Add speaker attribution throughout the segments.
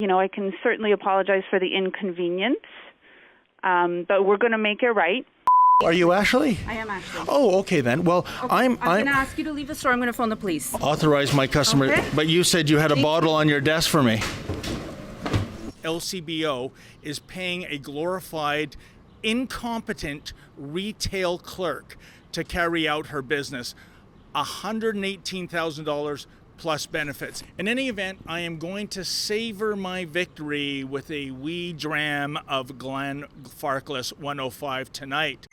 Speaker 1: I can certainly apologize for the inconvenience, but we're going to make it right.
Speaker 2: Are you Ashley?
Speaker 3: I am Ashley.
Speaker 2: Oh, okay then. Well,
Speaker 3: Okay, I'm going to ask you to leave the store. I'm going to phone the police.
Speaker 2: Authorize my customer,
Speaker 3: Okay.
Speaker 2: but you said you had a bottle on your desk for me. LCBO is paying a glorified, incompetent retail clerk to carry out her business. $118,000 plus benefits. In any event, I am going to savor my victory with a wee dram of Glen Farkless 105 tonight.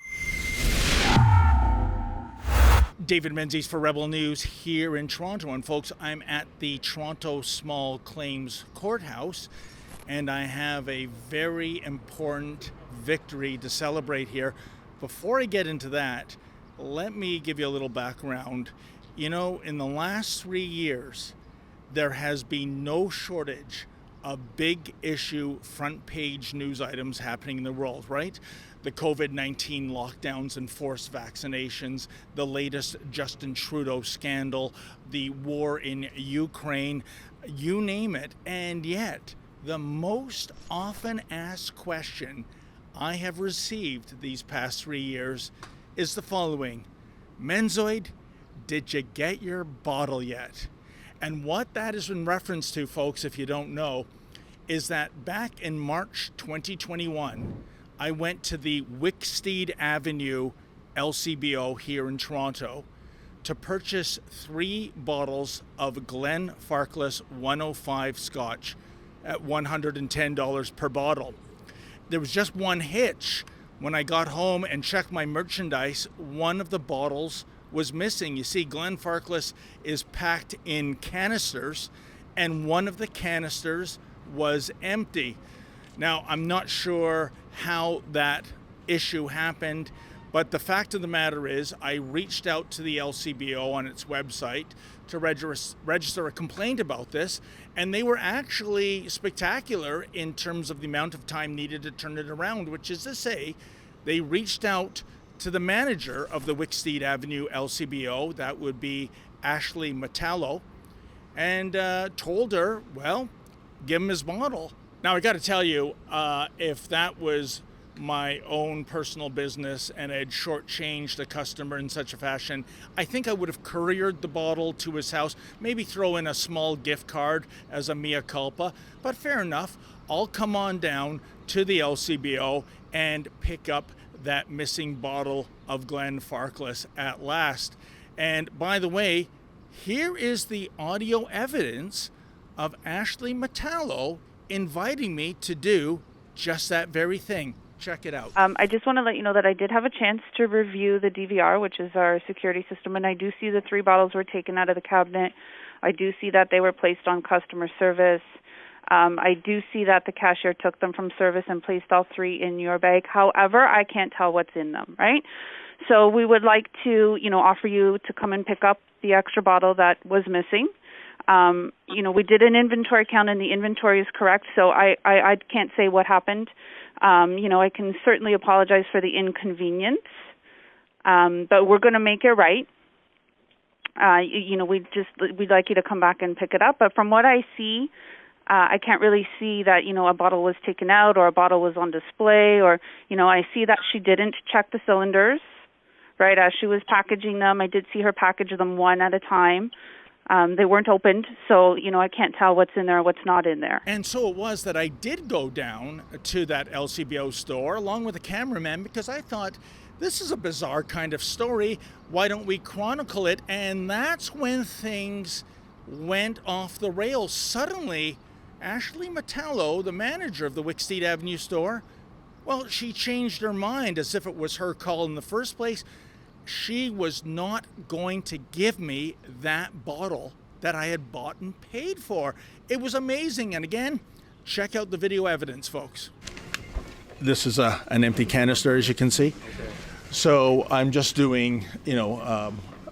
Speaker 2: David Menzies for Rebel News here in Toronto. And folks, I'm at the Toronto Small Claims Courthouse, and I have a very important victory to celebrate here. Before I get into that, let me give you a little background. In the last 3 years, there has been no shortage of big issue front page news items happening in the world, right? The COVID-19 lockdowns and forced vaccinations, the latest Justin Trudeau scandal, the war in Ukraine, you name it. And yet, the most often asked question I have received these past 3 years is the following: Menzoid, did you get your bottle yet? And what that is in reference to, folks, if you don't know, is that back in March 2021, I went to the Wicksteed Avenue LCBO here in Toronto to purchase 3 bottles of Glen Farkless 105 Scotch at $110 per bottle. There was just one hitch. When I got home and checked my merchandise, one of the bottles was missing. You see, Glen Farkless is packed in canisters, and one of the canisters was empty. Now, I'm not sure how that issue happened, but the fact of the matter is I reached out to the LCBO on its website to register a complaint about this, and they were actually spectacular in terms of the amount of time needed to turn it around, which is to say, they reached out to the manager of the Wicksteed Avenue LCBO, that would be Ashley Metallo, and told her, well, give him his bottle. Now, I got to tell you, if that was my own personal business and I'd shortchanged the customer in such a fashion, I think I would have couriered the bottle to his house, maybe throw in a small gift card as a mea culpa. But fair enough, I'll come on down to the LCBO and pick up that missing bottle of Glen Farkless at last. And by the way, here is the audio evidence of Ashley Metallo inviting me to do just that very thing. Check it out.
Speaker 1: I just want to let you know that I did have a chance to review the DVR, which is our security system, and I do see the 3 bottles were taken out of the cabinet. I do see that they were placed on customer service. I do see that the cashier took them from service and placed all 3 in your bag. However, I can't tell what's in them, right? So we would like to, offer you to come and pick up the extra bottle that was missing. We did an inventory count, and the inventory is correct, so I can't say what happened. I can certainly apologize for the inconvenience, but we're going to make it right. We'd like you to come back and pick it up. But from what I see, I can't really see that, a bottle was taken out or a bottle was on display, or, I see that she didn't check the cylinders, right, as she was packaging them. I did see her package them one at a time. They weren't opened, so, I can't tell what's in there and what's not in there.
Speaker 2: And so it was that I did go down to that LCBO store along with a cameraman, because I thought, this is a bizarre kind of story. Why don't we chronicle it? And that's when things went off the rails. Suddenly, Ashley Metallo, the manager of the Wicksteed Avenue store, well, she changed her mind as if it was her call in the first place. She was not going to give me that bottle that I had bought and paid for. It was amazing. And again, check out the video evidence, folks. This is an empty canister, as you can see. So I'm just doing,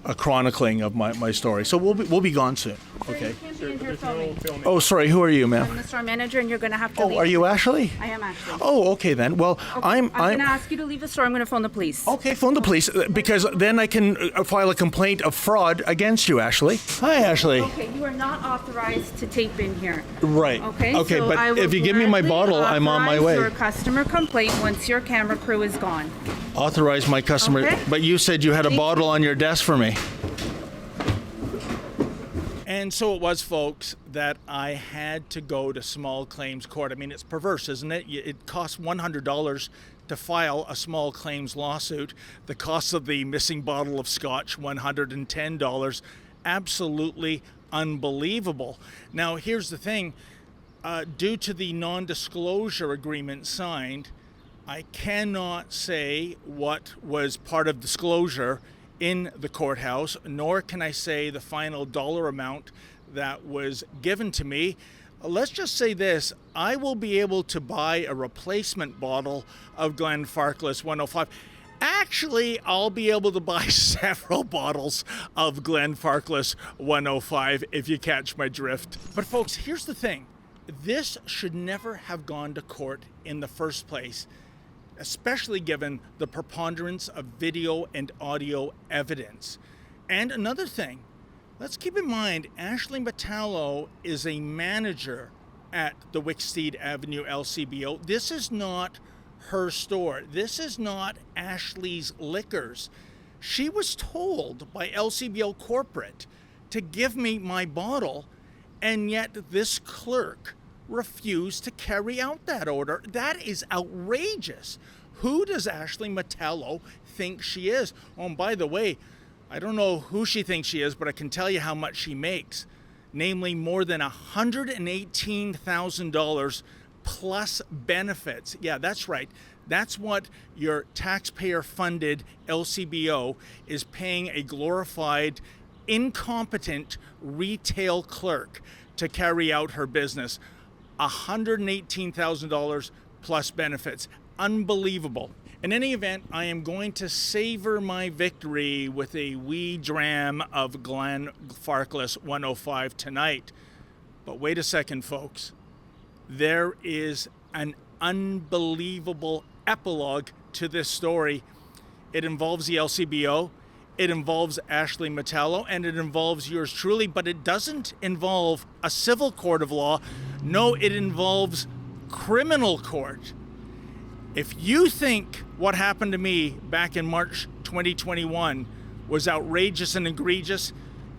Speaker 2: a chronicling of my story. So we'll be gone soon. Okay.
Speaker 3: be in here filming.
Speaker 2: Oh, sorry. Who are you, ma'am?
Speaker 3: I'm the store manager, and you're going to have to leave.
Speaker 2: Oh, are you Ashley?
Speaker 3: I am Ashley.
Speaker 2: Oh, okay then. Well,
Speaker 3: I'm going to ask you to leave the store. I'm going to phone the police.
Speaker 2: Okay, phone the police because then I can file a complaint of fraud against you, Ashley. Hi, Ashley.
Speaker 3: Okay, you are not authorized to tape in here.
Speaker 2: Right.
Speaker 3: Okay.
Speaker 2: Okay,
Speaker 3: so
Speaker 2: but
Speaker 3: I will
Speaker 2: if you give me my
Speaker 3: gladly
Speaker 2: bottle, I'm on my way.
Speaker 3: authorize your customer complaint once your camera crew is gone.
Speaker 2: Authorize my customer,
Speaker 3: Okay.
Speaker 2: but you said you had a
Speaker 3: Thank
Speaker 2: bottle on your desk for me. And so it was, folks, that I had to go to small claims court. I mean, it's perverse, isn't it? It costs $100 to file a small claims lawsuit. The cost of the missing bottle of scotch, $110. Absolutely unbelievable. Now, here's the thing. Due to the non-disclosure agreement signed, I cannot say what was part of disclosure in the courthouse, nor can I say the final dollar amount that was given to me. Let's just say this, I will be able to buy a replacement bottle of Glenfarclas 105. Actually, I'll be able to buy several bottles of Glenfarclas 105 if you catch my drift. But folks, here's the thing. This should never have gone to court in the first place, especially given the preponderance of video and audio evidence. And another thing, let's keep in mind, Ashley Metallo is a manager at the Wicksteed Avenue LCBO. This is not her store. This is not Ashley's Liquors. She was told by LCBO corporate to give me my bottle, and yet this clerk refused to carry out that order. That is outrageous. Who does Ashley Metallo think she is? Oh, and by the way, I don't know who she thinks she is, but I can tell you how much she makes. Namely, more than $118,000 plus benefits. Yeah, that's right. That's what your taxpayer-funded LCBO is paying a glorified, incompetent retail clerk to carry out her business. $118,000 plus benefits. Unbelievable. In any event, I am going to savor my victory with a wee dram of Glenfarclas 105 tonight. But wait a second, folks. There is an unbelievable epilogue to this story. It involves the LCBO, it involves Ashley Metallo, and it involves yours truly, but it doesn't involve a civil court of law. No, it involves criminal court. If you think what happened to me back in March 2021 was outrageous and egregious,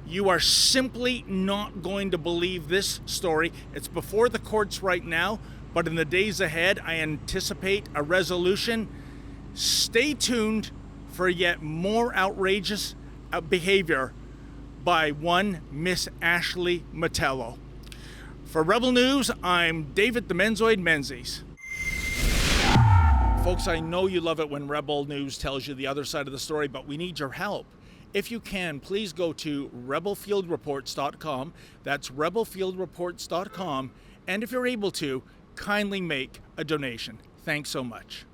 Speaker 2: you are simply not going to believe this story. It's before the courts right now, but in the days ahead, I anticipate a resolution. Stay tuned for yet more outrageous behavior by one Miss Ashley Metallo. For Rebel News, I'm David the Menzoid Menzies. Folks, I know you love it when Rebel News tells you the other side of the story, but we need your help. If you can, please go to rebelfieldreports.com. That's rebelfieldreports.com. And if you're able to, kindly make a donation. Thanks so much.